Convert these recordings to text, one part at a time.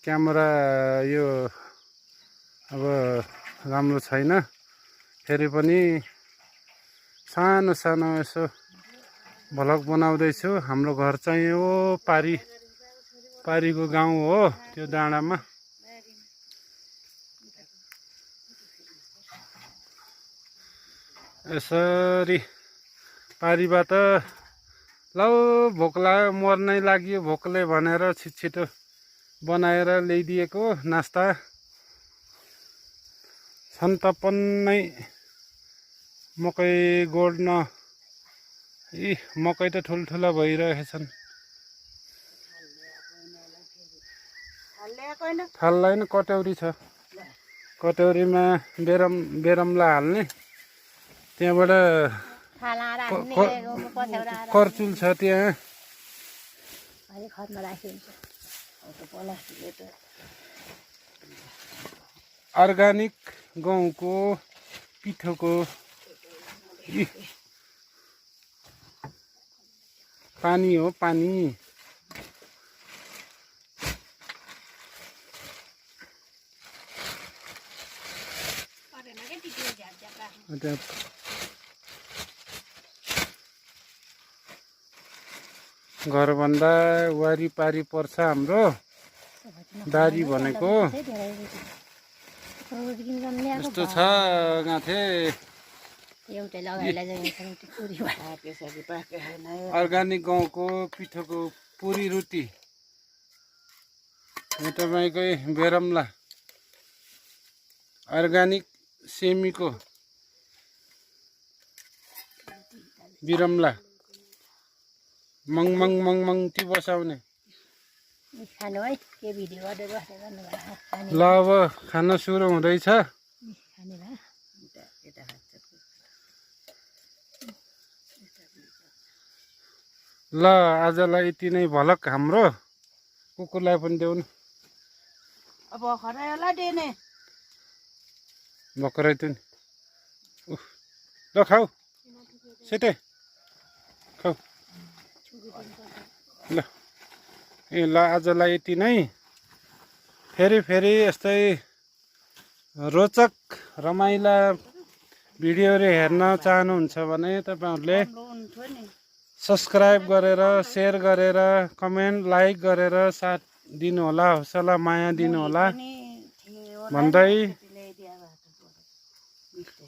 Camera यो अब राम्रो छैन। फेरि पनि सानो सानो यसो भ्लग बनाउँदैछु। हाम्रो घर चाहिँ यो पारीको गाउँ हो, त्यो डाँडामा। यसरी पारीबाट लौ भोक लाग्यो, मर्नै लाग्यो भोकले भनेर छिटो बनाएर ल्याइदिएको नास्ता। सन्तपन्नै मकै गोड्न, मकै त ठुल्ठुला भइरहेछन्। थाल्दैन, कटौरी छ, कटौरीमा बेरमला हाल्ने। त्यहाँबाट कर्चुल छ त्यहाँ। अर्गानिक गहुँको पिठोको पानी हो, पानी। घरभन्दा वारिपारि पर्छ हाम्रो बारी भनेको। यस्तो छ गाँथे। अर्गानिक गाउँको पिठोको पुरी रोटी तपाईँकै बेरमला। अर्गानिक सेमीको बिरमला मङ ती बसाउने। ल अब खाना सुरु हुँदैछ। ल आजलाई यति नै भलक हाम्रो। कुकुरलाई पनि देऊ न। अब खरायोला देने भर्खरै त नि। ल खाऊ सेटे खाऊ। ल ल आजलाई यति नै। फेरि यस्तै रोचक रमाइला भिडियोहरू हेर्न चाहनुहुन्छ भने तपाईँहरूले सब्सक्राइब गरेर, सेयर गरेर, कमेन्ट, लाइक गरेर साथ दिनुहोला, हौसला माया दिनुहोला भन्दै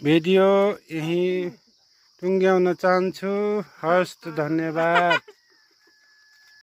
भिडियो यहीँ टुङ्ग्याउन चाहन्छु। हस्त, धन्यवाद।